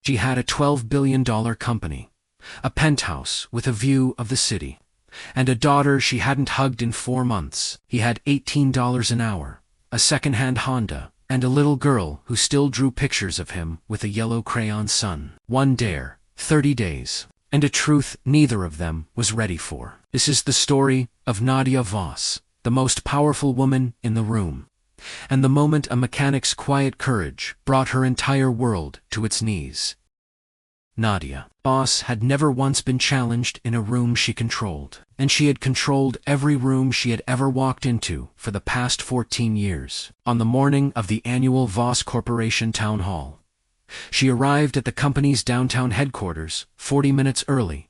She had a $12 billion company, a penthouse with a view of the city, and a daughter she hadn't hugged in 4 months. He had $18 an hour, a second-hand Honda, and a little girl who still drew pictures of him with a yellow crayon sun. One dare, 30 days, and a truth neither of them was ready for. This is the story of Nadia Voss, the most powerful woman in the room, and the moment a mechanic's quiet courage brought her entire world to its knees. Nadia Voss had never once been challenged in a room she controlled, and she had controlled every room she had ever walked into for the past 14 years. On the morning of the annual Voss Corporation Town Hall, she arrived at the company's downtown headquarters 40 minutes early,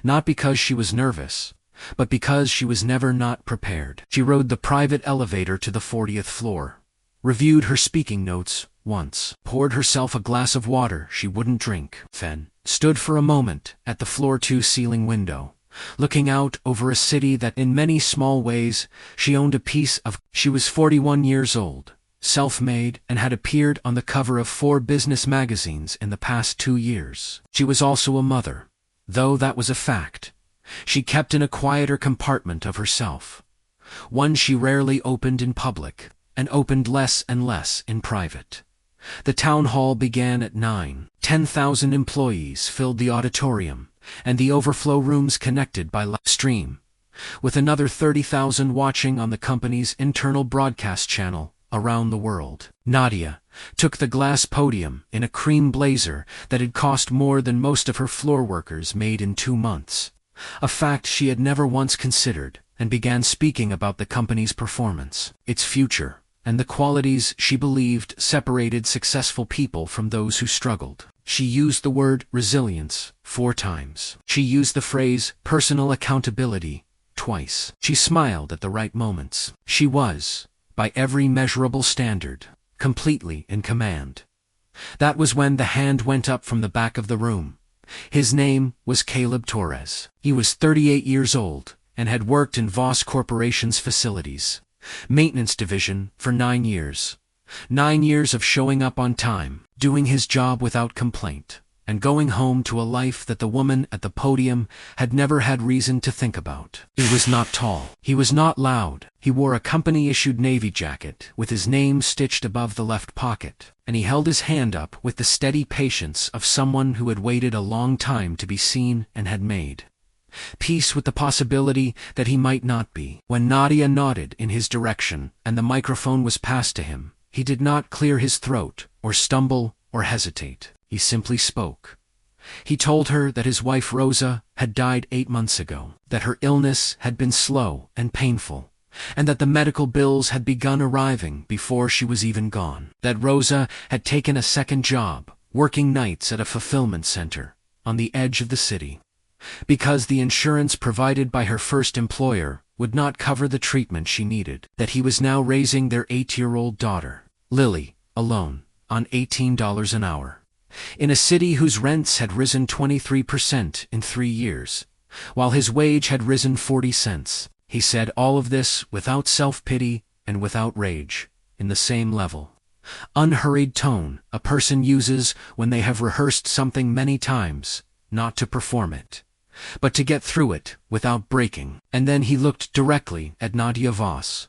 not because she was nervous, but because she was never not prepared. She rode the private elevator to the 40th floor, reviewed her speaking notes once, poured herself a glass of water she wouldn't drink, then stood for a moment at the floor 2 ceiling window, looking out over a city that in many small ways she owned a piece of. She was 41 years old, self-made, and had appeared on the cover of 4 business magazines in the past 2 years. She was also a mother, though that was a fact she kept in a quieter compartment of herself, one she rarely opened in public, and opened less and less in private. The town hall began at 9. 10,000 employees filled the auditorium, and the overflow rooms connected by live stream, with another 30,000 watching on the company's internal broadcast channel around the world. Nadia took the glass podium in a cream blazer that had cost more than most of her floor workers made in 2 months, a fact she had never once considered, and began speaking about the company's performance, its future, and the qualities she believed separated successful people from those who struggled. She used the word resilience 4 times. She used the phrase personal accountability twice. She smiled at the right moments. She was, by every measurable standard, completely in command. That was when the hand went up from the back of the room. His name was Caleb Torres. He was 38 years old and had worked in Voss Corporation's facilities, maintenance division, for 9 years. 9 years of showing up on time, doing his job without complaint, and going home to a life that the woman at the podium had never had reason to think about. He was not tall. He was not loud. He wore a company-issued navy jacket with his name stitched above the left pocket, and he held his hand up with the steady patience of someone who had waited a long time to be seen and had made peace with the possibility that he might not be. When Nadia nodded in his direction and the microphone was passed to him, he did not clear his throat, or stumble, or hesitate. He simply spoke. He told her that his wife Rosa had died 8 months ago, that her illness had been slow and painful, and that the medical bills had begun arriving before she was even gone. That Rosa had taken a second job, working nights at a fulfillment center on the edge of the city, because the insurance provided by her first employer would not cover the treatment she needed. That he was now raising their 8-year-old daughter, Lily, alone, on $18 an hour, in a city whose rents had risen 23% in 3 years, while his wage had risen 40 cents. He said all of this without self-pity and without rage, in the same level, unhurried tone a person uses when they have rehearsed something many times, not to perform it, but to get through it without breaking. And then he looked directly at Nadia Voss,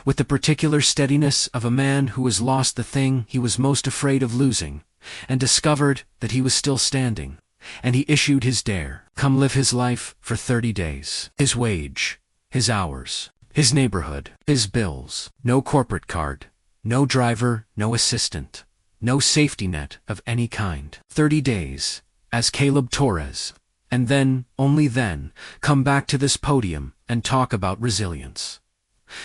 with the particular steadiness of a man who has lost the thing he was most afraid of losing, and discovered that he was still standing, and he issued his dare. Come live his life for 30 days. His wage, his hours, his neighborhood, his bills. No corporate card, no driver, no assistant, no safety net of any kind. 30 days, as Caleb Torres, and then, only then, come back to this podium and talk about resilience.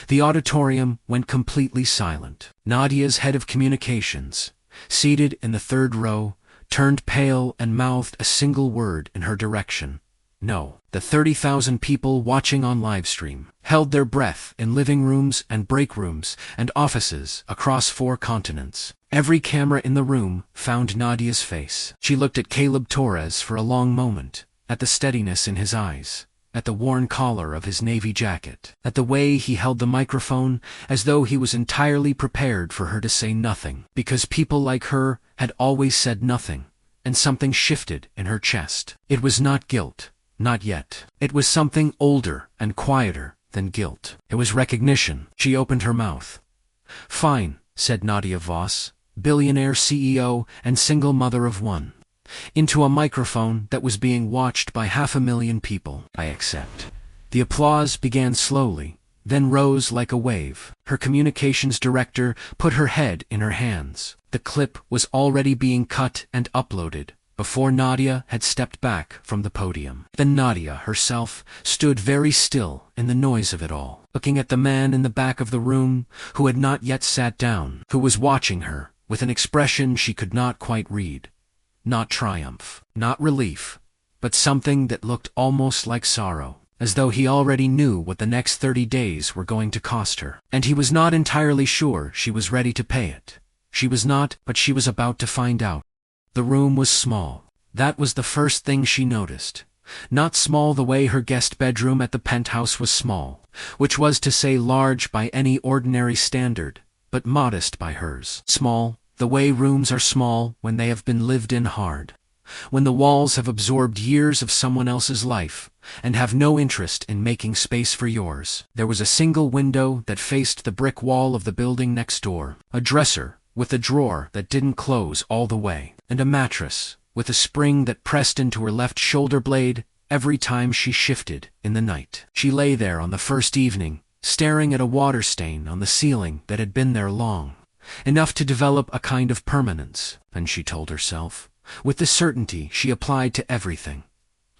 The auditorium went completely silent. Nadia's head of communications, seated in the 3rd row, turned pale and mouthed a single word in her direction: no. The 30,000 people watching on livestream held their breath in living rooms and break rooms and offices across 4 continents. Every camera in the room found Nadia's face. She looked at Caleb Torres for a long moment, at the steadiness in his eyes, at the worn collar of his navy jacket, at the way he held the microphone as though he was entirely prepared for her to say nothing, because people like her had always said nothing, and something shifted in her chest. It was not guilt, not yet. It was something older and quieter than guilt. It was recognition. She opened her mouth. "Fine," said Nadia Voss, billionaire CEO and single mother of one, into a microphone that was being watched by 500,000 people. "I accept." The applause began slowly, then rose like a wave. Her communications director put her head in her hands. The clip was already being cut and uploaded before Nadia had stepped back from the podium. Then Nadia herself stood very still in the noise of it all, looking at the man in the back of the room who had not yet sat down, who was watching her with an expression she could not quite read. Not triumph, not relief, but something that looked almost like sorrow, as though he already knew what the next 30 days were going to cost her. And he was not entirely sure she was ready to pay it. She was not, but she was about to find out. The room was small. That was the first thing she noticed. Not small the way her guest bedroom at the penthouse was small, which was to say large by any ordinary standard, but modest by hers. Small, the way rooms are small when they have been lived in hard, when the walls have absorbed years of someone else's life and have no interest in making space for yours. There was a single window that faced the brick wall of the building next door, a dresser with a drawer that didn't close all the way, and a mattress with a spring that pressed into her left shoulder blade every time she shifted in the night. She lay there on the first evening, staring at a water stain on the ceiling that had been there long, enough to develop a kind of permanence, and she told herself, with the certainty she applied to everything,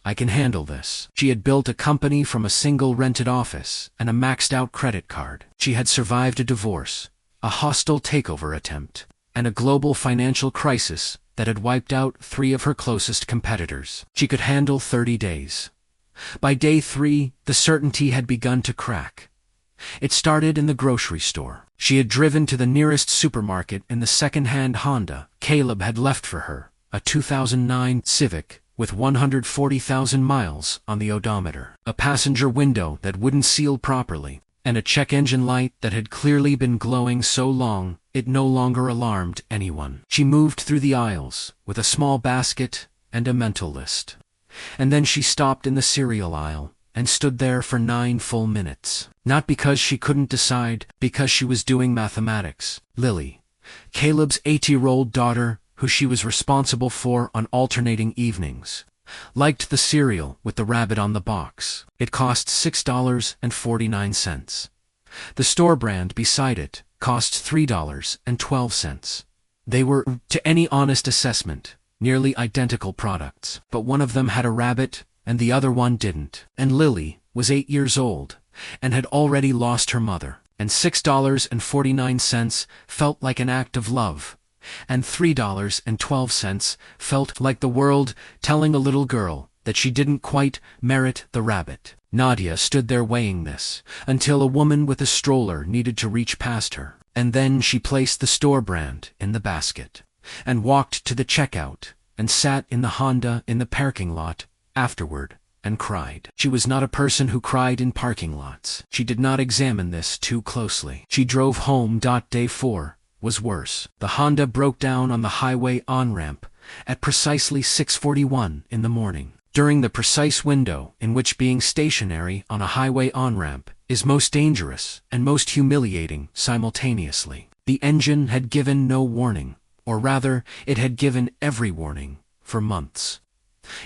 "I can handle this." She had built a company from a single rented office and a maxed-out credit card. She had survived a divorce, a hostile takeover attempt, and a global financial crisis that had wiped out 3 of her closest competitors. She could handle 30 days. By day 3, the certainty had begun to crack. It started in the grocery store. She had driven to the nearest supermarket in the second-hand Honda Caleb had left for her, a 2009 Civic with 140,000 miles on the odometer, a passenger window that wouldn't seal properly, and a check engine light that had clearly been glowing so long it no longer alarmed anyone. She moved through the aisles with a small basket and a mental list. And then she stopped in the cereal aisle and stood there for 9 full minutes. Not because she couldn't decide, because she was doing mathematics. Lily, Caleb's 8-year-old daughter, who she was responsible for on alternating evenings, liked the cereal with the rabbit on the box. It cost $6.49. The store brand beside it cost $3.12. They were, to any honest assessment, nearly identical products, but one of them had a rabbit and the other one didn't. And Lily was 8 years old and had already lost her mother, and $6.49 felt like an act of love, and $3.12 felt like the world telling a little girl that she didn't quite merit the rabbit. Nadia stood there weighing this, until a woman with a stroller needed to reach past her, and then she placed the store brand in the basket, and walked to the checkout, and sat in the Honda in the parking lot afterward, and cried. She was not a person who cried in parking lots. She did not examine this too closely. She drove home. Day 4 was worse. The Honda broke down on the highway on-ramp at precisely 6:41 in the morning, during the precise window in which being stationary on a highway on-ramp is most dangerous and most humiliating simultaneously. The engine had given no warning, or rather, it had given every warning, for months,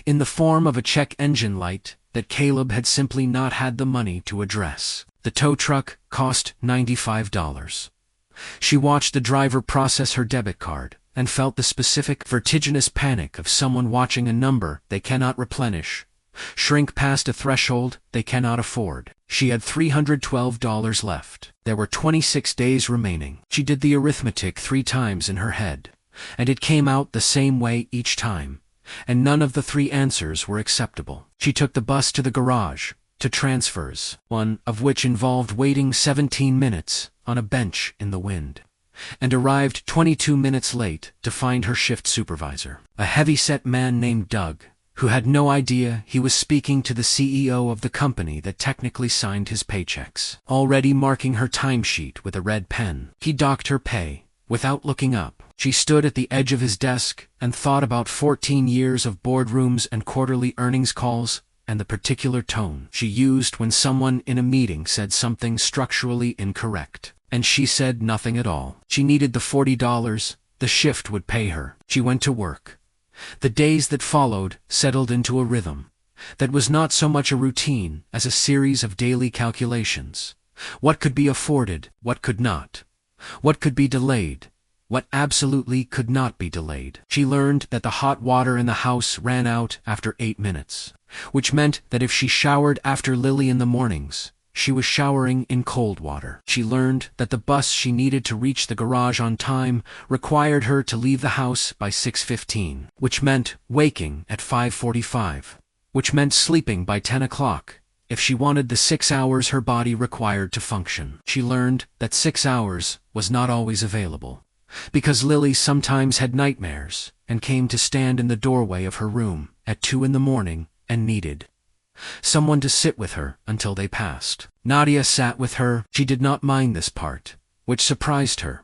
in the form of a check engine light that Caleb had simply not had the money to address. The tow truck cost $95. She watched the driver process her debit card and felt the specific vertiginous panic of someone watching a number they cannot replenish shrink past a threshold they cannot afford. She had $312 left. There were 26 days remaining. She did the arithmetic 3 times in her head, and it came out the same way each time, and none of the 3 answers were acceptable. She took the bus to the garage, to transfers, one of which involved waiting 17 minutes on a bench in the wind, and arrived 22 minutes late to find her shift supervisor, a heavy-set man named Doug, who had no idea he was speaking to the CEO of the company that technically signed his paychecks. Already marking her timesheet with a red pen, he docked her pay without looking up. She stood at the edge of his desk and thought about 14 years of boardrooms and quarterly earnings calls, and the particular tone she used when someone in a meeting said something structurally incorrect. And she said nothing at all. She needed the $40, the shift would pay her. She went to work. The days that followed settled into a rhythm that was not so much a routine as a series of daily calculations. What could be afforded, what could not? What could be delayed, what absolutely could not be delayed? She learned that the hot water in the house ran out after 8 minutes, which meant that if she showered after Lily in the mornings, she was showering in cold water. She learned that the bus she needed to reach the garage on time required her to leave the house by 6:15, which meant waking at 5:45, which meant sleeping by 10 o'clock, if she wanted the 6 hours her body required to function. She learned that 6 hours was not always available, because Lily sometimes had nightmares and came to stand in the doorway of her room at 2 in the morning and needed someone to sit with her until they passed. Nadia sat with her. She did not mind this part, which surprised her.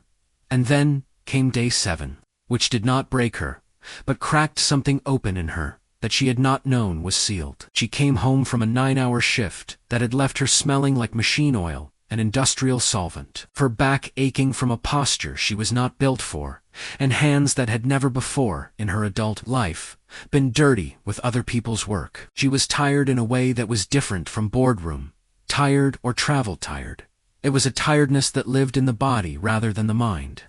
And then came day 7, which did not break her, but cracked something open in her that she had not known was sealed. She came home from a 9-hour shift that had left her smelling like machine oil and industrial solvent, her back aching from a posture she was not built for, and hands that had never before, in her adult life, been dirty with other people's work. She was tired in a way that was different from boardroom, tired or travel tired. It was a tiredness that lived in the body rather than the mind.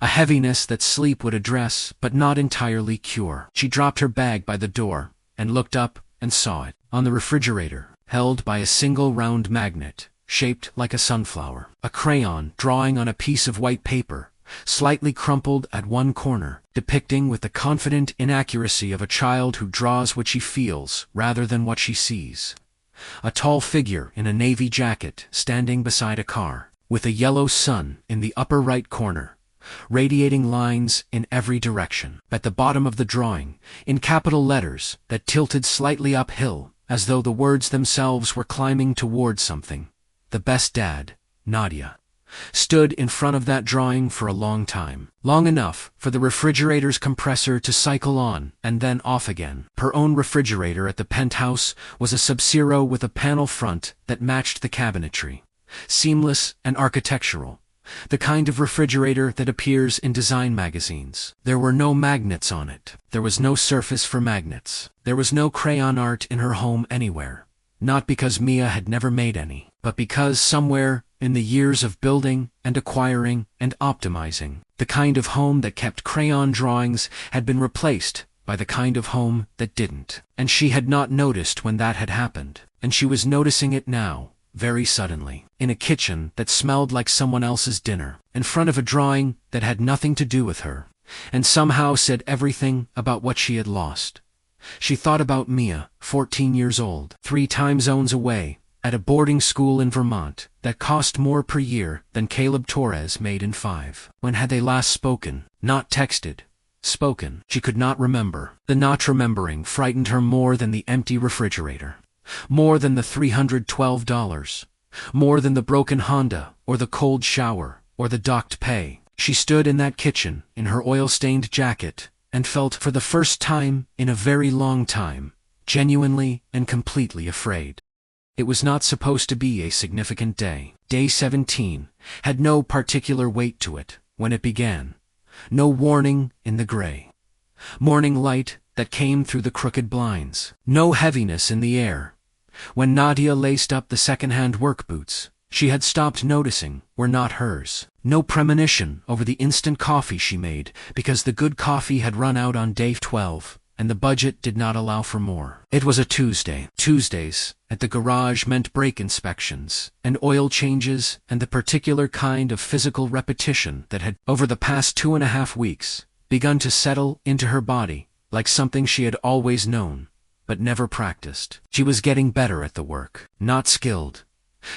A heaviness that sleep would address but not entirely cure. She dropped her bag by the door and looked up and saw it on the refrigerator, held by a single round magnet, shaped like a sunflower. A crayon drawing on a piece of white paper, slightly crumpled at one corner, depicting with the confident inaccuracy of a child who draws what she feels rather than what she sees. A tall figure in a navy jacket standing beside a car, with a yellow sun in the upper right corner, radiating lines in every direction. At the bottom of the drawing, in capital letters that tilted slightly uphill, as though the words themselves were climbing toward something, "The best dad, Nadia," stood in front of that drawing for a long time. Long enough for the refrigerator's compressor to cycle on and then off again. Her own refrigerator at the penthouse was a Sub-Zero with a panel front that matched the cabinetry. Seamless and architectural. The kind of refrigerator that appears in design magazines. There were no magnets on it. There was no surface for magnets. There was no crayon art in her home anywhere. Not because Mia had never made any, but because somewhere in the years of building and acquiring and optimizing, the kind of home that kept crayon drawings had been replaced by the kind of home that didn't. And she had not noticed when that had happened, and she was noticing it now, very suddenly, in a kitchen that smelled like someone else's dinner, in front of a drawing that had nothing to do with her, and somehow said everything about what she had lost. She thought about Mia, 14 years old, 3 time zones away, at a boarding school in Vermont that cost more per year than Caleb Torres made in 5. When had they last spoken? Not texted. Spoken. She could not remember. The not remembering frightened her more than the empty refrigerator. More than the $312. More than the broken Honda, or the cold shower, or the docked pay. She stood in that kitchen, in her oil-stained jacket, and felt for the first time in a very long time, genuinely and completely afraid. It was not supposed to be a significant day. Day 17 had no particular weight to it when it began. No warning in the gray morning light that came through the crooked blinds. No heaviness in the air. When Nadia laced up the second-hand work boots she had stopped noticing were not hers. No premonition over the instant coffee she made because the good coffee had run out on day 12, and the budget did not allow for more. It was a Tuesday. Tuesdays at the garage meant brake inspections, and oil changes, and the particular kind of physical repetition that had, over the past 2.5 weeks, begun to settle into her body like something she had always known, but never practiced. She was getting better at the work. Not skilled.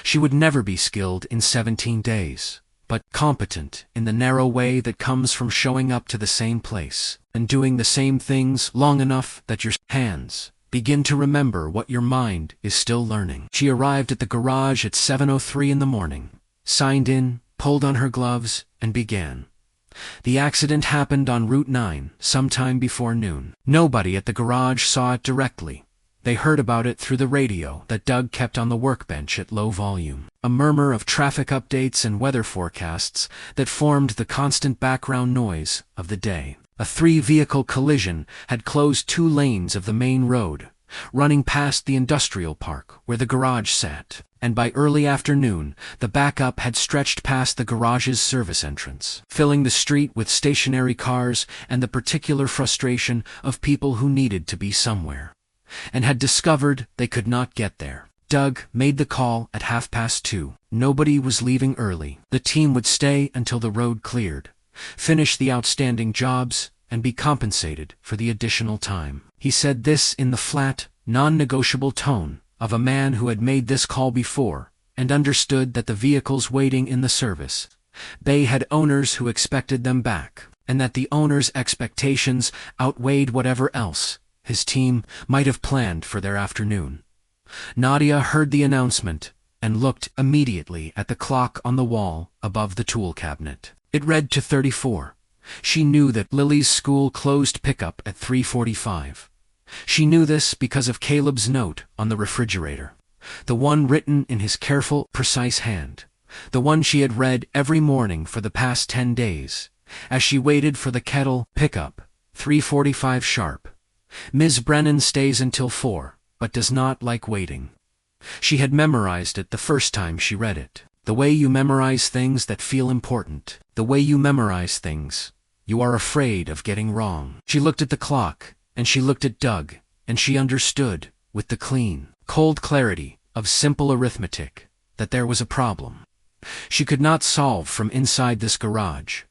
She would never be skilled in 17 days, but competent in the narrow way that comes from showing up to the same place and doing the same things long enough that your hands begin to remember what your mind is still learning. She arrived at the garage at 7:03 in the morning, signed in, pulled on her gloves, and began. The accident happened on Route 9, sometime before noon. Nobody at the garage saw it directly. They heard about it through the radio that Doug kept on the workbench at low volume. A murmur of traffic updates and weather forecasts that formed the constant background noise of the day. A 3-vehicle collision had closed 2 lanes of the main road, running past the industrial park where the garage sat, and by early afternoon, the backup had stretched past the garage's service entrance, filling the street with stationary cars and the particular frustration of people who needed to be somewhere, and had discovered they could not get there. Doug made the call at 2:30. Nobody was leaving early. The team would stay until the road cleared, finish the outstanding jobs, and be compensated for the additional time. He said this in the flat, non-negotiable tone of a man who had made this call before and understood that the vehicles waiting in the service bay had owners who expected them back, and that the owners' expectations outweighed whatever else his team might have planned for their afternoon. Nadia heard the announcement and looked immediately at the clock on the wall above the tool cabinet. It read 2:34. She knew that Lily's school closed pickup at 3:45. She knew this because of Caleb's note on the refrigerator, the one written in his careful, precise hand, the one she had read every morning for the past 10 days, as she waited for the kettle pickup, 3:45 sharp. Ms. Brennan stays until 4, but does not like waiting. She had memorized it the first time she read it. The way you memorize things that feel important, the way you memorize things you are afraid of getting wrong. She looked at the clock, and she looked at Doug, and she understood, with the clean, cold clarity of simple arithmetic, that there was a problem she could not solve from inside this garage.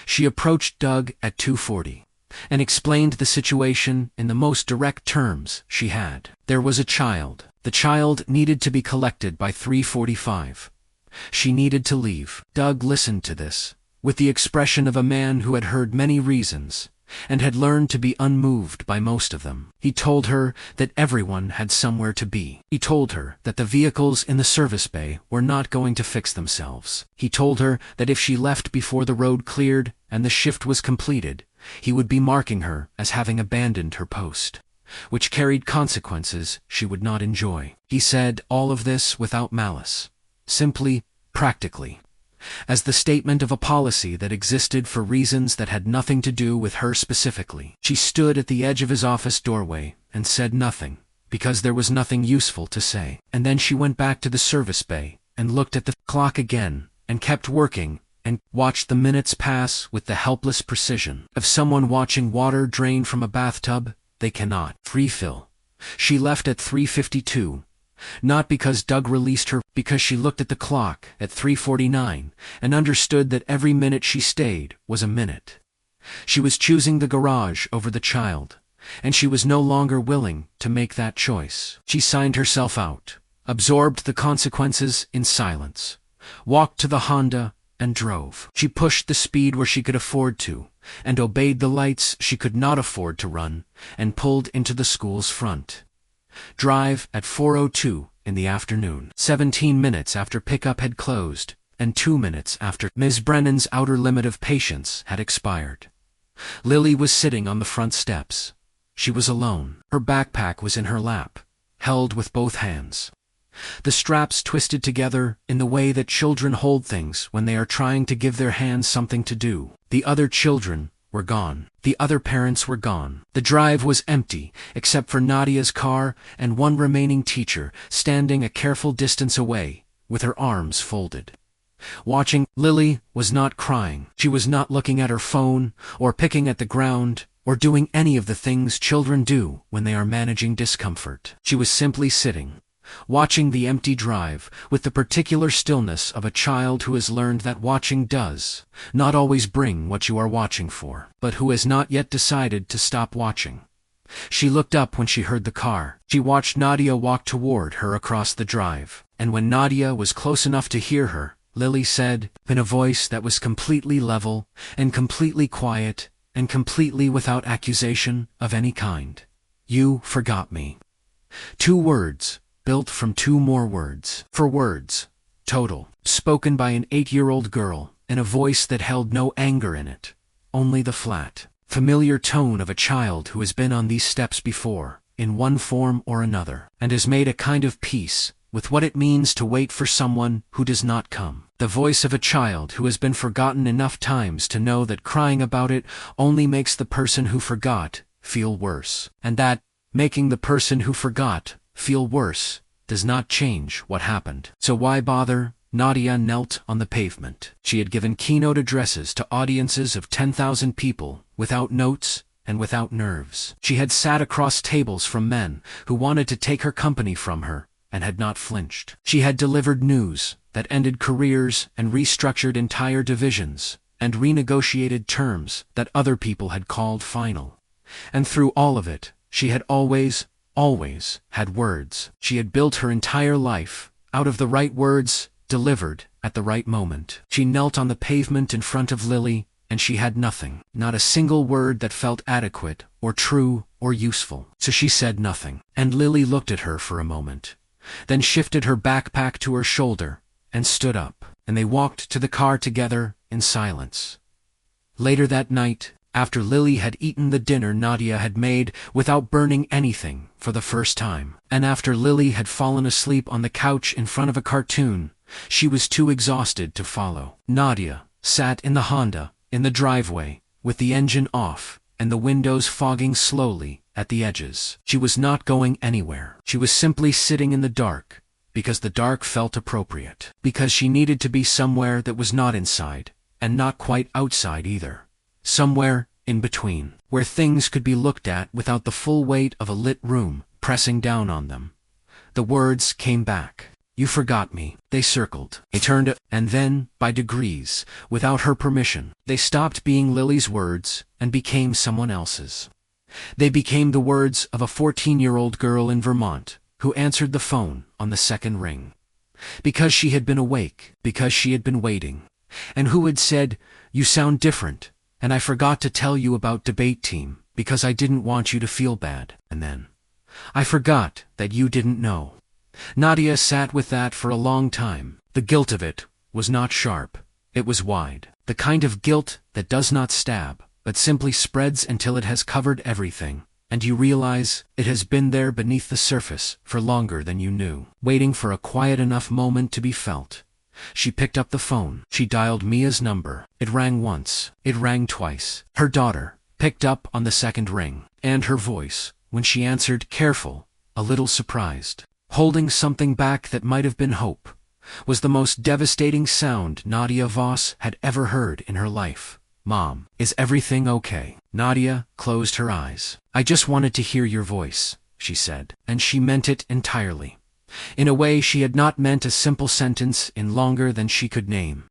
She approached Doug at 2:40 and explained the situation in the most direct terms she had. There was a child. The child needed to be collected by 3:45. She needed to leave. Doug listened to this with the expression of a man who had heard many reasons and had learned to be unmoved by most of them. He told her that everyone had somewhere to be. He told her that the vehicles in the service bay were not going to fix themselves. He told her that if she left before the road cleared and the shift was completed, he would be marking her as having abandoned her post, which carried consequences she would not enjoy. He said all of this without malice, simply, practically, as the statement of a policy that existed for reasons that had nothing to do with her specifically. She stood at the edge of his office doorway and said nothing, because there was nothing useful to say. And then she went back to the service bay and looked at the clock again and kept working and watched the minutes pass with the helpless precision of someone watching water drain from a bathtub they cannot refill. She left at 3:52. Not because Doug released her, because she looked at the clock at 3:49 and understood that every minute she stayed was a minute. She was choosing the garage over the child, and she was no longer willing to make that choice. She signed herself out, absorbed the consequences in silence, walked to the Honda, and drove. She pushed the speed where she could afford to, and obeyed the lights she could not afford to run, and pulled into the school's front drive at 4:02 in the afternoon, 17 minutes after pickup had closed, and 2 minutes after Ms. Brennan's outer limit of patience had expired. Lily was sitting on the front steps. She was alone. Her backpack was in her lap, held with both hands, the straps twisted together in the way that children hold things when they are trying to give their hands something to do. The other children were gone. The other parents were gone. The drive was empty, except for Nadia's car and one remaining teacher standing a careful distance away, with her arms folded, watching. Lily was not crying. She was not looking at her phone, or picking at the ground, or doing any of the things children do when they are managing discomfort. She was simply sitting, watching the empty drive with the particular stillness of a child who has learned that watching does not always bring what you are watching for, but who has not yet decided to stop watching. She looked up when she heard the car. She watched Nadia walk toward her across the drive, and when Nadia was close enough to hear her, Lily said, in a voice that was completely level and completely quiet and completely without accusation of any kind, "You forgot me." 2 words, built from 2 more words. 4 words, total, spoken by an 8-year-old girl, in a voice that held no anger in it, only the flat, familiar tone of a child who has been on these steps before, in one form or another, and has made a kind of peace with what it means to wait for someone who does not come. The voice of a child who has been forgotten enough times to know that crying about it only makes the person who forgot feel worse, and that making the person who forgot feel worse does not change what happened. So why bother? Nadia knelt on the pavement. She had given keynote addresses to audiences of 10,000 people, without notes and without nerves. She had sat across tables from men who wanted to take her company from her, and had not flinched. She had delivered news that ended careers and restructured entire divisions, and renegotiated terms that other people had called final. And through all of it, she had always had words. She had built her entire life out of the right words delivered at the right moment. She knelt on the pavement in front of Lily, and she had nothing, not a single word that felt adequate or true or useful. So she said nothing, and Lily looked at her for a moment, then shifted her backpack to her shoulder and stood up, and they walked to the car together in silence. Later that night, after Lily had eaten the dinner Nadia had made without burning anything for the first time, and after Lily had fallen asleep on the couch in front of a cartoon she was too exhausted to follow, Nadia sat in the Honda in the driveway with the engine off and the windows fogging slowly at the edges. She was not going anywhere. She was simply sitting in the dark, because the dark felt appropriate, because she needed to be somewhere that was not inside, and not quite outside either. Somewhere in between, where things could be looked at without the full weight of a lit room pressing down on them. The words came back. "You forgot me." They circled. They turned, and then, by degrees, without her permission, they stopped being Lily's words and became someone else's. They became the words of a 14-year-old girl in Vermont who answered the phone on the second ring, because she had been awake, because she had been waiting, and who had said, "You sound different, and I forgot to tell you about debate team because I didn't want you to feel bad, and then I forgot that you didn't know." Nadia sat with that for a long time. The guilt of it was not sharp, it was wide. The kind of guilt that does not stab, but simply spreads until it has covered everything, and you realize it has been there beneath the surface for longer than you knew, waiting for a quiet enough moment to be felt. She picked up the phone. She dialed Mia's number. It rang once. It rang twice. Her daughter picked up on the second ring, and her voice, when she answered, careful, a little surprised, holding something back that might have been hope, was the most devastating sound Nadia Voss had ever heard in her life. "Mom, is everything okay?" Nadia closed her eyes. "I just wanted to hear your voice," she said, and she meant it entirely. In a way she had not meant a simple sentence in longer than she could name.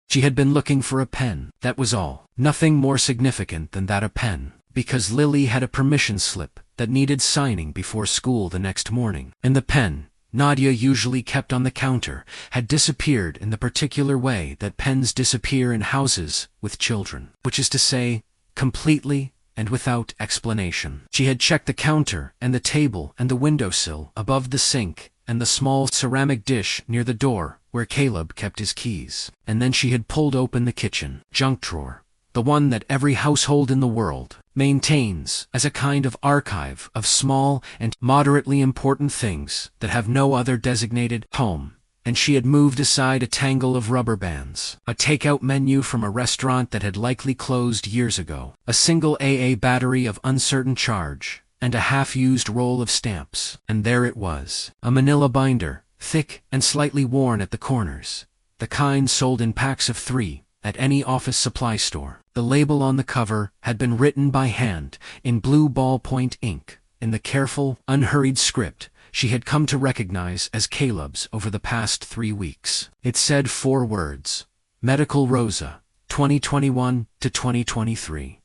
She had been looking for a pen, that was all. Nothing more significant than that, a pen, because Lily had a permission slip that needed signing before school the next morning, and the pen Nadia usually kept on the counter had disappeared in the particular way that pens disappear in houses with children, which is to say, completely and without explanation. She had checked the counter and the table and the windowsill above the sink and the small ceramic dish near the door where Caleb kept his keys, and then she had pulled open the kitchen junk drawer, the one that every household in the world maintains as a kind of archive of small and moderately important things that have no other designated home, and she had moved aside a tangle of rubber bands, a takeout menu from a restaurant that had likely closed years ago, a single AA battery of uncertain charge, and a half-used roll of stamps. And there it was, a manila binder, thick and slightly worn at the corners, the kind sold in packs of 3 at any office supply store. The label on the cover had been written by hand, in blue ballpoint ink, in the careful, unhurried script she had come to recognize as Caleb's over the past 3 weeks. It said 4 words: Medical Rosa, 2021 to 2023.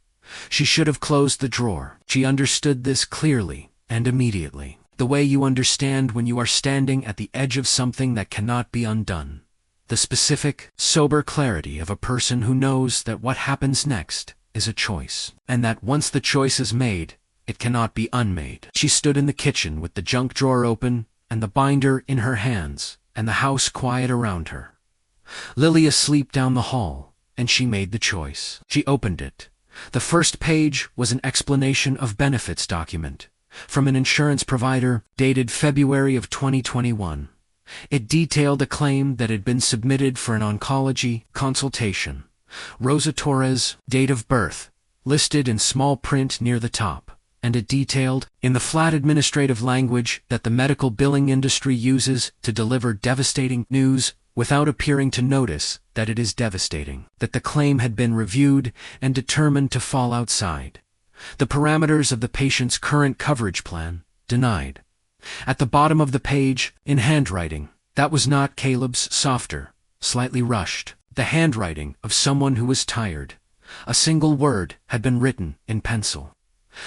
She should have closed the drawer. She understood this clearly and immediately, the way you understand when you are standing at the edge of something that cannot be undone. The specific, sober clarity of a person who knows that what happens next is a choice, and that once the choice is made, it cannot be unmade. She stood in the kitchen with the junk drawer open and the binder in her hands, and the house quiet around her. Lily asleep down the hall, and she made the choice. She opened it. The first page was an explanation of benefits document from an insurance provider dated February of 2021. It detailed a claim that had been submitted for an oncology consultation. Rosa Torres, date of birth, listed in small print near the top, and it detailed, in the flat administrative language that the medical billing industry uses to deliver devastating news without appearing to notice that it is devastating, that the claim had been reviewed and determined to fall outside the parameters of the patient's current coverage plan, denied. At the bottom of the page, in handwriting, that was not Caleb's softer, slightly rushed, the handwriting of someone who was tired. A single word had been written in pencil.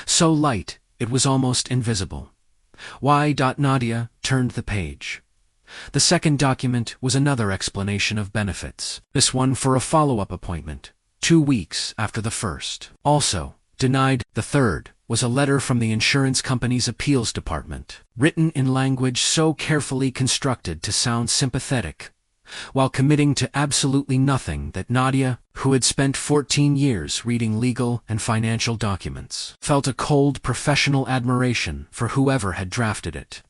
So light, it was almost invisible. Why? Nadia turned the page. The second document was another explanation of benefits, this one for a follow-up appointment, 2 weeks after the first. Also, denied. The third was a letter from the insurance company's appeals department, written in language so carefully constructed to sound sympathetic, while committing to absolutely nothing that Nadia, who had spent 14 years reading legal and financial documents, felt a cold professional admiration for whoever had drafted it.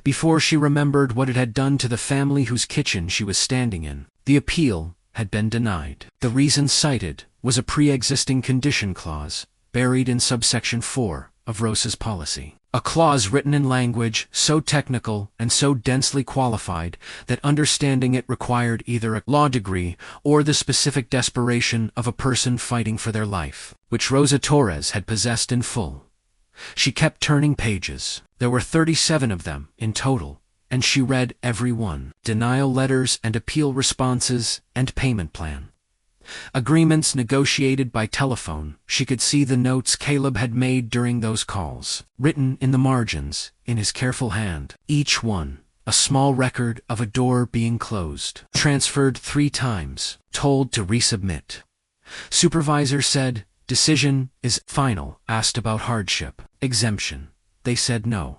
Before she remembered what it had done to the family whose kitchen she was standing in, the appeal had been denied. The reason cited was a pre-existing condition clause buried in subsection 4 of Rosa's policy. A clause written in language so technical and so densely qualified that understanding it required either a law degree or the specific desperation of a person fighting for their life, which Rosa Torres had possessed in full. She kept turning pages. There were 37 of them in total, and she read every one. Denial letters and appeal responses and payment plan. Agreements negotiated by telephone. She could see the notes Caleb had made during those calls, written in the margins, in his careful hand. Each one, a small record of a door being closed. Transferred 3 times, told to resubmit. Supervisor said, decision is final. Asked about hardship, exemption. They said no.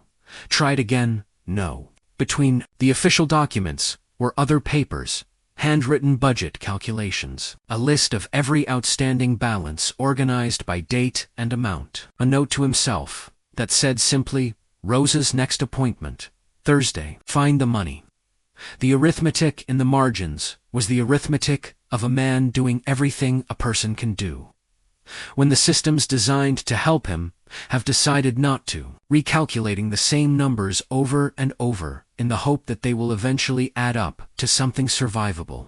Tried again, no. Between the official documents were other papers, handwritten budget calculations, a list of every outstanding balance organized by date and amount, a note to himself that said simply, Rosa's next appointment, Thursday, find the money. The arithmetic in the margins was the arithmetic of a man doing everything a person can do, when the systems designed to help him have decided not to, recalculating the same numbers over and over in the hope that they will eventually add up to something survivable.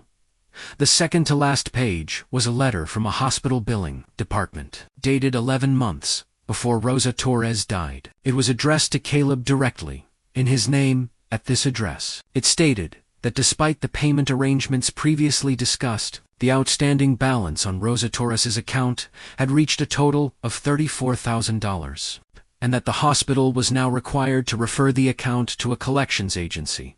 The second to last page was a letter from a hospital billing department, dated 11 months before Rosa Torres died. It was addressed to Caleb directly, in his name, at this address. It stated that despite the payment arrangements previously discussed, the outstanding balance on Rosa Torres's account had reached a total of $34,000, and that the hospital was now required to refer the account to a collections agency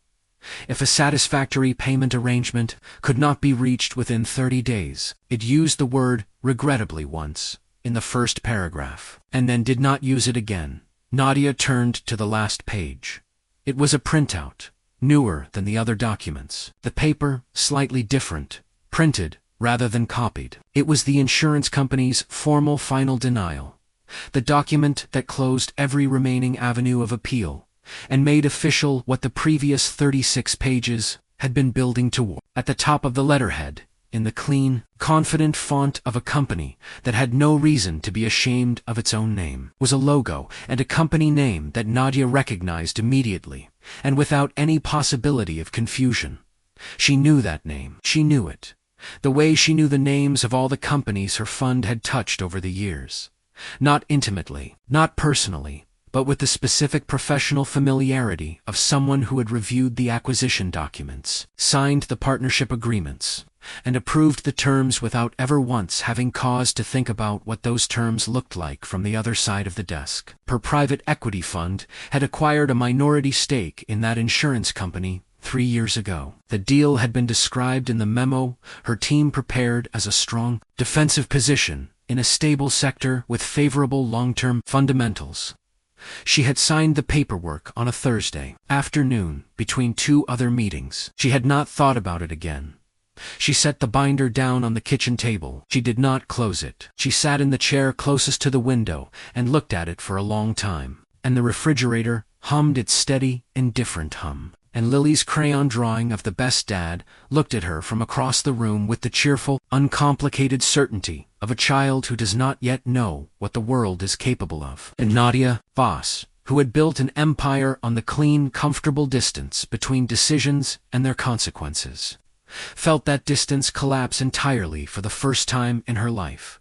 if a satisfactory payment arrangement could not be reached within 30 days. It used the word regrettably once in the first paragraph, and then did not use it again. Nadia turned to the last page. It was a printout, newer than the other documents. The paper, slightly different, printed rather than copied. It was the insurance company's formal final denial, the document that closed every remaining avenue of appeal and made official what the previous 36 pages had been building toward. At the top of the letterhead, in the clean, confident font of a company that had no reason to be ashamed of its own name, was a logo and a company name that Nadia recognized immediately, and without any possibility of confusion. She knew that name. She knew it, the way she knew the names of all the companies her fund had touched over the years. Not intimately, not personally, but with the specific professional familiarity of someone who had reviewed the acquisition documents, signed the partnership agreements, and approved the terms without ever once having cause to think about what those terms looked like from the other side of the desk. Her private equity fund had acquired a minority stake in that insurance company 3 years ago. The deal had been described in the memo her team prepared as a strong, defensive position in a stable sector with favorable long-term fundamentals. She had signed the paperwork on a Thursday afternoon between 2 other meetings. She had not thought about it again. She set the binder down on the kitchen table. She did not close it. She sat in the chair closest to the window and looked at it for a long time. And the refrigerator hummed its steady, indifferent hum. And Lily's crayon drawing of the best dad looked at her from across the room with the cheerful, uncomplicated certainty of a child who does not yet know what the world is capable of. And Nadia Voss, who had built an empire on the clean, comfortable distance between decisions and their consequences, felt that distance collapse entirely for the first time in her life.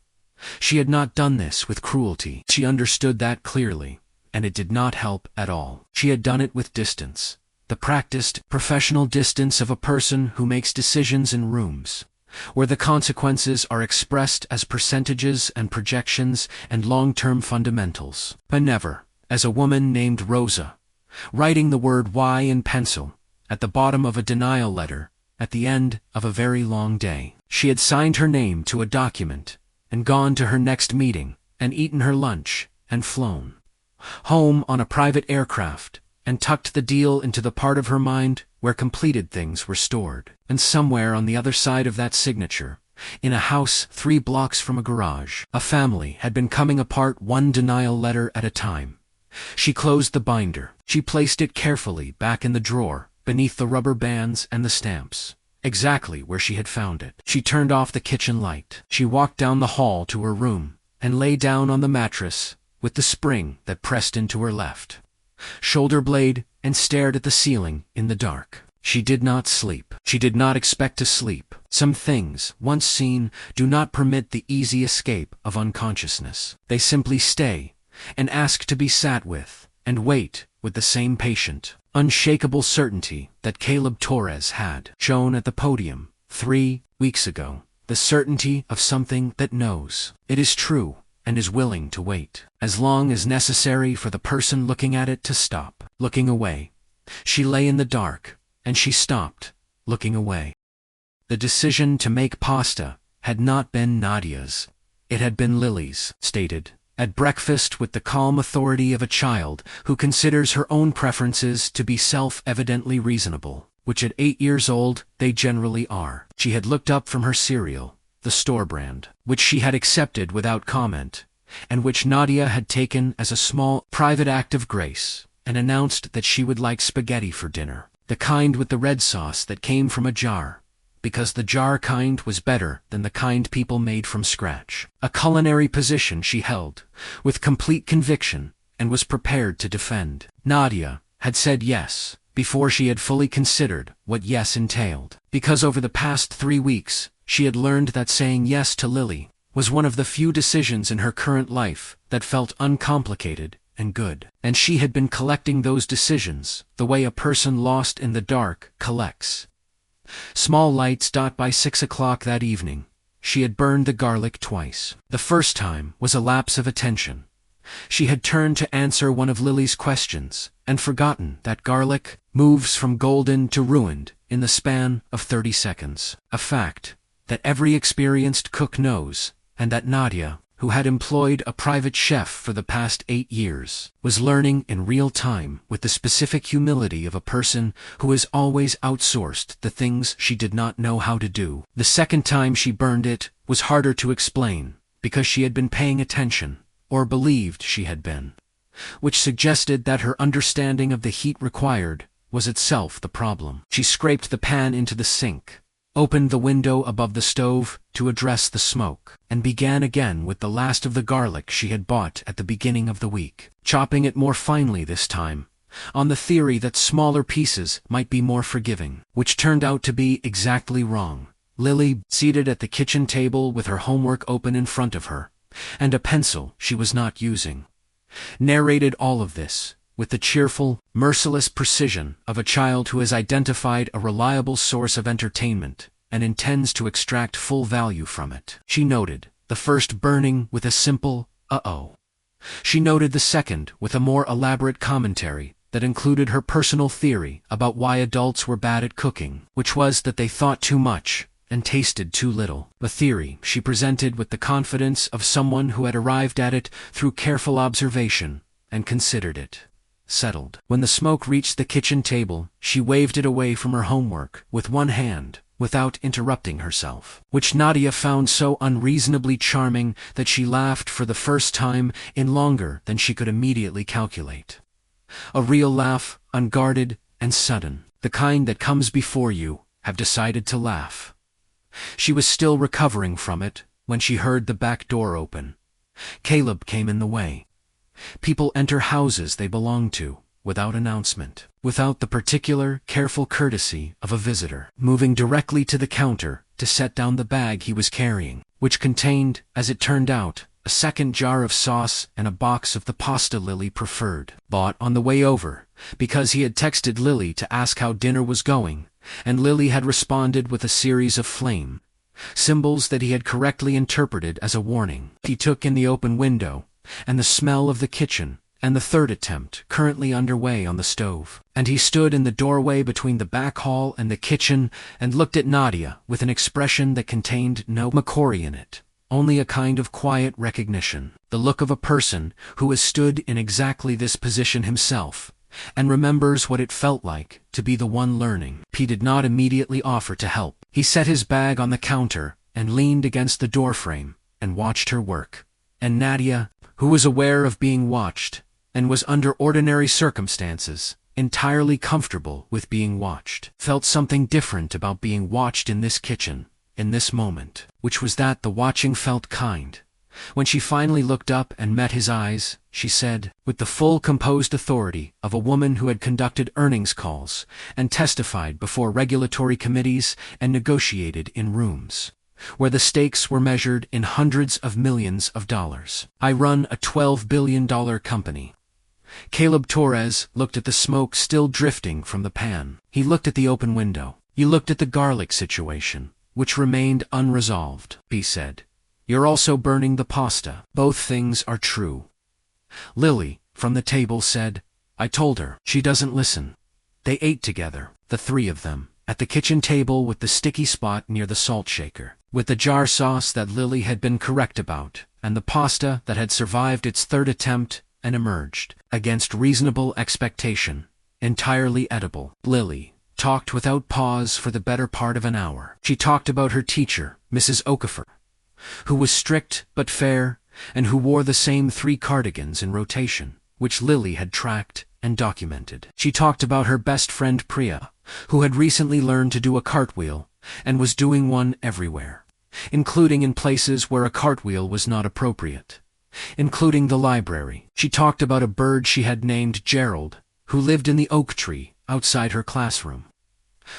She had not done this with cruelty. She understood that clearly, and it did not help at all. She had done it with distance, the practiced, professional distance of a person who makes decisions in rooms, where the consequences are expressed as percentages and projections and long-term fundamentals. But never, as a woman named Rosa, writing the word "why" in pencil, at the bottom of a denial letter, at the end of a very long day. She had signed her name to a document, and gone to her next meeting, and eaten her lunch, and flown home on a private aircraft, and tucked the deal into the part of her mind where completed things were stored. And somewhere on the other side of that signature, in a house 3 blocks from a garage, a family had been coming apart one denial letter at a time. She closed the binder. She placed it carefully back in the drawer, beneath the rubber bands and the stamps, exactly where she had found it. She turned off the kitchen light. She walked down the hall to her room, and lay down on the mattress, with the spring that pressed into her left shoulder blade, and stared at the ceiling in the dark. She did not sleep. She did not expect to sleep. Some things, once seen, do not permit the easy escape of unconsciousness. They simply stay, and ask to be sat with, and wait with the same patient, unshakable certainty that Caleb Torres had shown at the podium 3 weeks ago. The certainty of something that knows it is true and is willing to wait, as long as necessary for the person looking at it to stop looking away. She lay in the dark, and she stopped looking away. The decision to make pasta had not been Nadia's. It had been Lily's, stated at breakfast with the calm authority of a child who considers her own preferences to be self-evidently reasonable, which at 8 years old they generally are. She had looked up from her cereal, the store brand, which she had accepted without comment, and which Nadia had taken as a small, private act of grace, and announced that she would like spaghetti for dinner, the kind with the red sauce that came from a jar, because the jar kind was better than the kind people made from scratch. A culinary position she held, with complete conviction, and was prepared to defend. Nadia had said yes, before she had fully considered what yes entailed, because over the past 3 weeks, she had learned that saying yes to Lily was one of the few decisions in her current life that felt uncomplicated and good. And she had been collecting those decisions the way a person lost in the dark collects small lights. By 6 o'clock that evening, she had burned the garlic twice. The first time was a lapse of attention. She had turned to answer one of Lily's questions, and forgotten that garlic moves from golden to ruined in the span of 30 seconds. A fact that every experienced cook knows, and that Nadia, who had employed a private chef for the past 8 years, was learning in real time with the specific humility of a person who has always outsourced the things she did not know how to do. The second time she burned it was harder to explain, because she had been paying attention, or believed she had been, which suggested that her understanding of the heat required was itself the problem. She scraped the pan into the sink, opened the window above the stove to address the smoke, and began again with the last of the garlic she had bought at the beginning of the week, chopping it more finely this time, on the theory that smaller pieces might be more forgiving, which turned out to be exactly wrong. Lily, seated at the kitchen table with her homework open in front of her, and a pencil she was not using, narrated all of this with the cheerful, merciless precision of a child who has identified a reliable source of entertainment and intends to extract full value from it. She noted the first burning with a simple, "uh-oh." She noted the second with a more elaborate commentary that included her personal theory about why adults were bad at cooking, which was that they thought too much and tasted too little. A theory she presented with the confidence of someone who had arrived at it through careful observation and considered it settled. When the smoke reached the kitchen table, she waved it away from her homework with one hand, without interrupting herself, which Nadia found so unreasonably charming that she laughed for the first time in longer than she could immediately calculate. A real laugh, unguarded and sudden, the kind that comes before you have decided to laugh. She was still recovering from it when she heard the back door open. Caleb came in the way. People enter houses they belong to, without announcement, without the particular, careful courtesy of a visitor, moving directly to the counter to set down the bag he was carrying, which contained, as it turned out, a second jar of sauce and a box of the pasta Lily preferred, bought on the way over, because he had texted Lily to ask how dinner was going, and Lily had responded with a series of flame symbols that he had correctly interpreted as a warning. He took in the open window, and the smell of the kitchen, and the third attempt currently underway on the stove. And he stood in the doorway between the back hall and the kitchen and looked at Nadia with an expression that contained no McCory in it, only a kind of quiet recognition, the look of a person who has stood in exactly this position himself, and remembers what it felt like to be the one learning. He did not immediately offer to help. He set his bag on the counter and leaned against the doorframe and watched her work. And Nadia, who was aware of being watched, and was under ordinary circumstances entirely comfortable with being watched, felt something different about being watched in this kitchen, in this moment, which was that the watching felt kind. When she finally looked up and met his eyes, she said, with the full composed authority of a woman who had conducted earnings calls and testified before regulatory committees and negotiated in rooms where the stakes were measured in hundreds of millions of dollars. I run a $12 billion company. Caleb Torres looked at the smoke still drifting from the pan. He looked at the open window. He looked at the garlic situation, which remained unresolved. He said, "You're also burning the pasta." "Both things are true." Lily, from the table, said, "I told her." "She doesn't listen." They ate together, the three of them, at the kitchen table with the sticky spot near the salt shaker, with the jar sauce that Lily had been correct about, and the pasta that had survived its third attempt and emerged, against reasonable expectation, entirely edible. Lily talked without pause for the better part of an hour. She talked about her teacher, Mrs. Okafor, who was strict but fair, and who wore the same 3 cardigans in rotation, which Lily had tracked and documented. She talked about her best friend Priya, who had recently learned to do a cartwheel, and was doing one everywhere, including in places where a cartwheel was not appropriate, including the library. She talked about a bird she had named Gerald, who lived in the oak tree outside her classroom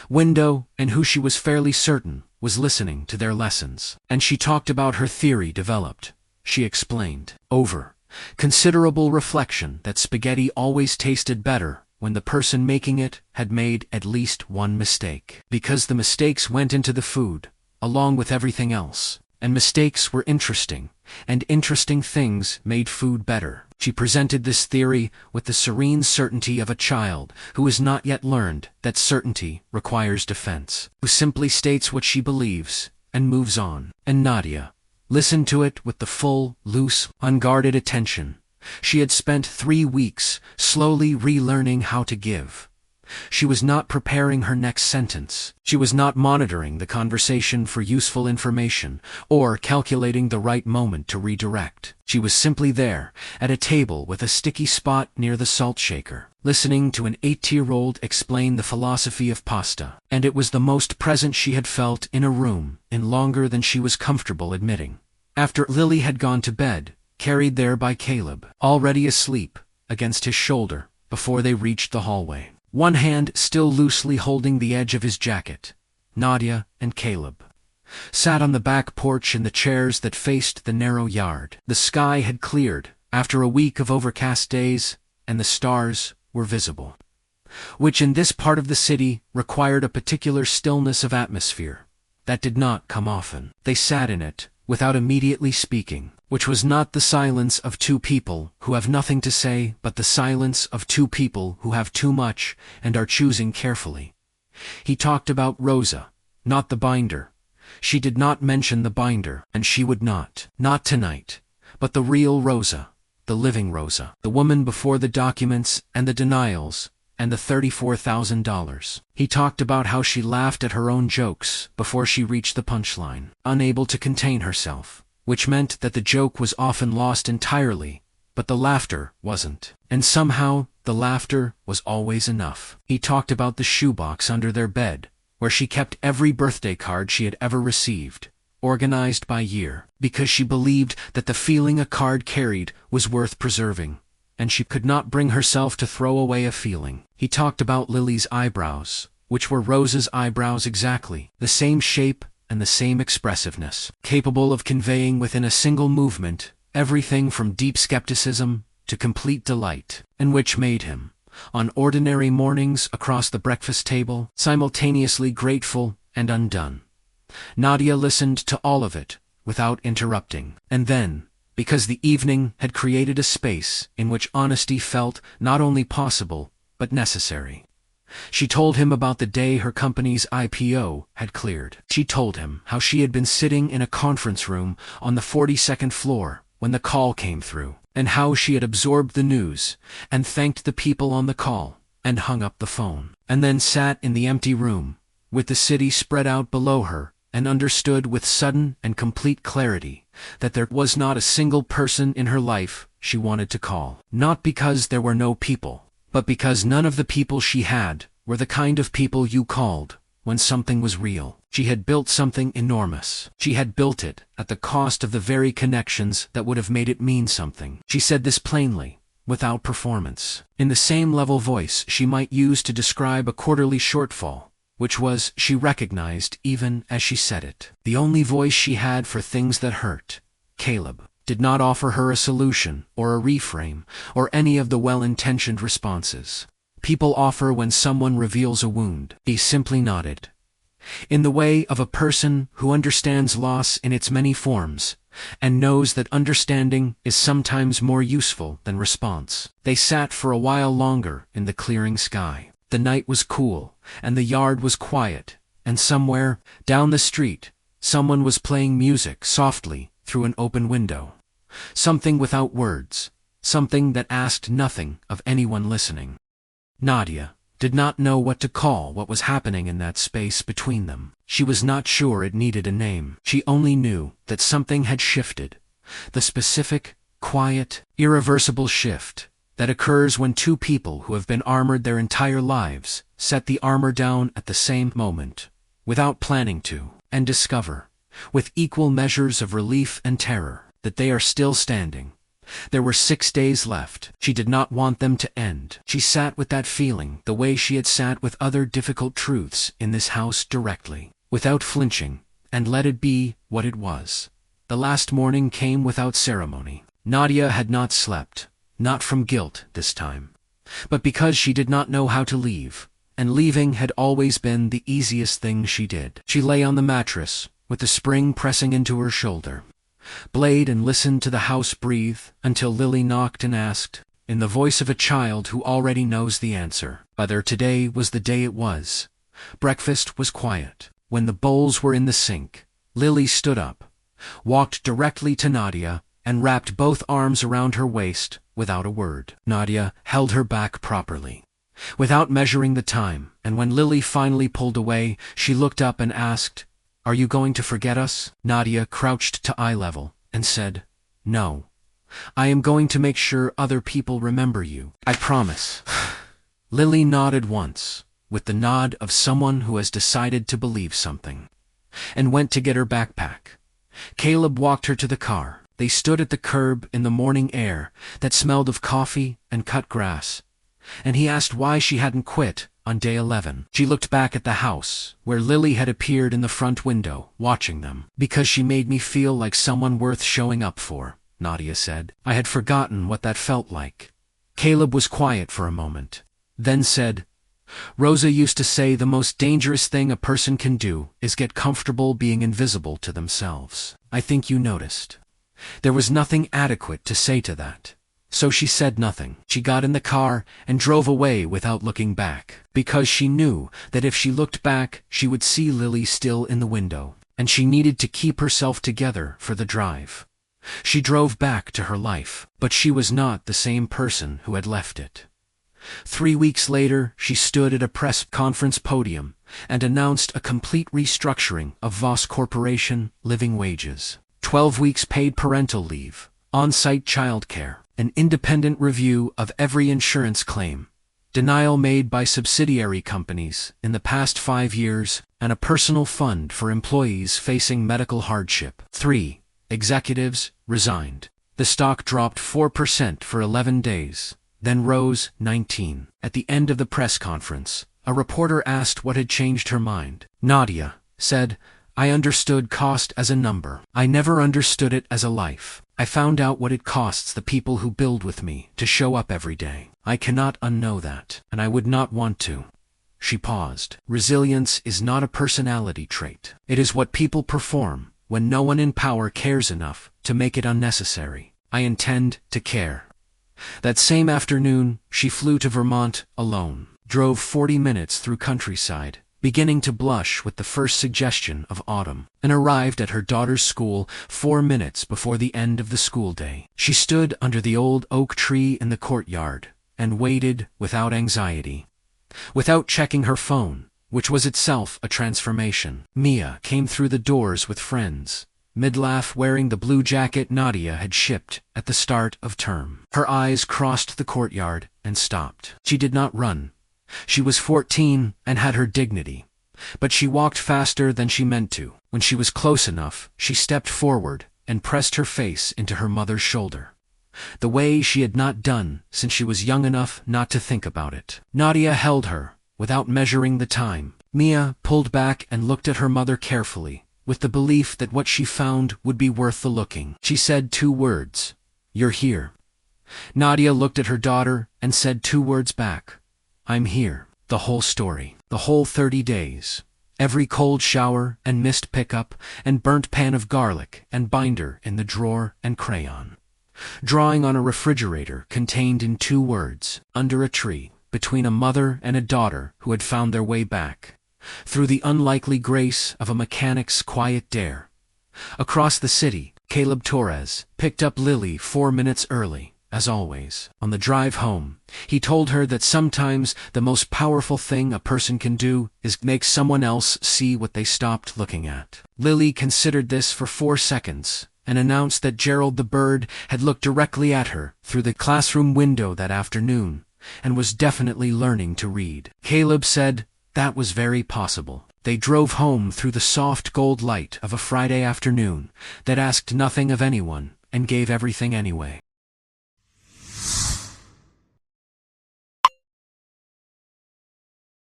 window, and who she was fairly certain was listening to their lessons. And she talked about her theory developed, she explained, over considerable reflection, that spaghetti always tasted better when the person making it had made at least one mistake, because the mistakes went into the food, along with everything else, and mistakes were interesting, and interesting things made food better. She presented this theory with the serene certainty of a child who has not yet learned that certainty requires defense, who simply states what she believes and moves on. And Nadia listened to it with the full, loose, unguarded attention. She had spent 3 weeks slowly relearning how to give. She was not preparing her next sentence. She was not monitoring the conversation for useful information or calculating the right moment to redirect. She was simply there, at a table with a sticky spot near the salt shaker, listening to an 8-year-old explain the philosophy of pasta. And it was the most present she had felt in a room in longer than she was comfortable admitting. After Lily had gone to bed, carried there by Caleb, already asleep, against his shoulder, before they reached the hallway, one hand still loosely holding the edge of his jacket, Nadia and Caleb sat on the back porch in the chairs that faced the narrow yard. The sky had cleared after a week of overcast days, and the stars were visible, which in this part of the city required a particular stillness of atmosphere that did not come often. They sat in it, without immediately speaking, which was not the silence of 2 people who have nothing to say, but the silence of 2 people who have too much and are choosing carefully. He talked about Rosa, not the binder. She did not mention the binder, and she would not tonight, but the real Rosa, the living Rosa, the woman before the documents and the denials and the $34,000. He talked about how she laughed at her own jokes before she reached the punchline, unable to contain herself, which meant that the joke was often lost entirely, but the laughter wasn't. And somehow, the laughter was always enough. He talked about the shoebox under their bed, where she kept every birthday card she had ever received, organized by year, because she believed that the feeling a card carried was worth preserving, and she could not bring herself to throw away a feeling. He talked about Lily's eyebrows, which were Rose's eyebrows exactly, the same shape and the same expressiveness, capable of conveying within a single movement everything from deep skepticism to complete delight, and which made him, on ordinary mornings across the breakfast table, simultaneously grateful and undone. Nadia listened to all of it without interrupting, and then, because the evening had created a space in which honesty felt not only possible but necessary, she told him about the day her company's IPO had cleared. She told him how she had been sitting in a conference room on the 42nd floor when the call came through, and how she had absorbed the news and thanked the people on the call and hung up the phone, and then sat in the empty room with the city spread out below her and understood with sudden and complete clarity that there was not a single person in her life she wanted to call. Not because there were no people, but because none of the people she had were the kind of people you called when something was real. She had built something enormous. She had built it at the cost of the very connections that would have made it mean something. She said this plainly, without performance, in the same level voice she might use to describe a quarterly shortfall, which was, she recognized even as she said it, the only voice she had for things that hurt. Caleb did not offer her a solution or a reframe or any of the well-intentioned responses people offer when someone reveals a wound. He simply nodded, in the way of a person who understands loss in its many forms and knows that understanding is sometimes more useful than response. They sat for a while longer in the clearing sky. The night was cool, and the yard was quiet, and somewhere, down the street, someone was playing music softly through an open window. Something without words, something that asked nothing of anyone listening. Nadia did not know what to call what was happening in that space between them. She was not sure it needed a name. She only knew that something had shifted, the specific, quiet, irreversible shift that occurs when two people who have been armored their entire lives set the armor down at the same moment, without planning to, and discover, with equal measures of relief and terror, that they are still standing. There were 6 days left. She did not want them to end. She sat with that feeling the way she had sat with other difficult truths in this house directly, without flinching, and let it be what it was. The last morning came without ceremony. Nadia had not slept, not from guilt this time, but because she did not know how to leave, and leaving had always been the easiest thing she did. She lay on the mattress, with the spring pressing into her shoulder, played and listened to the house breathe until Lily knocked and asked, in the voice of a child who already knows the answer, whether today was the day it was. Breakfast was quiet. When the bowls were in the sink, Lily stood up, walked directly to Nadia, and wrapped both arms around her waist without a word. Nadia held her back properly, without measuring the time, and when Lily finally pulled away, she looked up and asked, "Are you going to forget us?" Nadia crouched to eye level and said, "No. I am going to make sure other people remember you. I promise." Lily nodded once, with the nod of someone who has decided to believe something, and went to get her backpack. Caleb walked her to the car. They stood at the curb in the morning air that smelled of coffee and cut grass, and he asked why she hadn't quit on day 11. She looked back at the house, where Lily had appeared in the front window, watching them. "Because she made me feel like someone worth showing up for," Nadia said. "I had forgotten what that felt like." Caleb was quiet for a moment, then said, "Rosa used to say the most dangerous thing a person can do is get comfortable being invisible to themselves. I think you noticed." There was nothing adequate to say to that, so she said nothing. She got in the car and drove away without looking back, because she knew that if she looked back she would see Lily still in the window, and she needed to keep herself together for the drive. She drove back to her life, but she was not the same person who had left it. 3 weeks later, she stood at a press conference podium and announced a complete restructuring of Voss Corporation living wages, 12 weeks paid parental leave, on-site childcare, an independent review of every insurance claim, denial made by subsidiary companies in the past 5 years, and a personal fund for employees facing medical hardship. 3 executives resigned. The stock dropped 4% for 11 days, then rose 19%. At the end of the press conference, a reporter asked what had changed her mind. Nadia said, "I understood cost as a number. I never understood it as a life. I found out what it costs the people who build with me to show up every day. I cannot unknow that, and I would not want to." She paused. Resilience is not a personality trait. It is what people perform when no one in power cares enough to make it unnecessary. I intend to care. That same afternoon, she flew to Vermont alone, drove 40 minutes through countryside, beginning to blush with the first suggestion of autumn, and arrived at her daughter's school 4 minutes before the end of the school day. She stood under the old oak tree in the courtyard and waited without anxiety, without checking her phone, which was itself a transformation. Mia came through the doors with friends, mid-laugh, wearing the blue jacket Nadia had shipped at the start of term. Her eyes crossed the courtyard and stopped. She did not run. She was 14 and had her dignity, but she walked faster than she meant to. When she was close enough, she stepped forward and pressed her face into her mother's shoulder, the way she had not done since she was young enough not to think about it. Nadia held her, without measuring the time. Mia pulled back and looked at her mother carefully, with the belief that what she found would be worth the looking. She said 2 words, "You're here." Nadia looked at her daughter and said 2 words back, "I'm here." The whole story, the whole 30 days, every cold shower and missed pickup and burnt pan of garlic and binder in the drawer and crayon. Drawing on a refrigerator contained in 2 words, under a tree, between a mother and a daughter who had found their way back, through the unlikely grace of a mechanic's quiet dare. Across the city, Caleb Torres picked up Lily 4 minutes early, as always. On the drive home, he told her that sometimes the most powerful thing a person can do is make someone else see what they stopped looking at. Lily considered this for 4 seconds and announced that Gerald the bird had looked directly at her through the classroom window that afternoon and was definitely learning to read. Caleb said that was very possible. They drove home through the soft gold light of a Friday afternoon that asked nothing of anyone and gave everything anyway.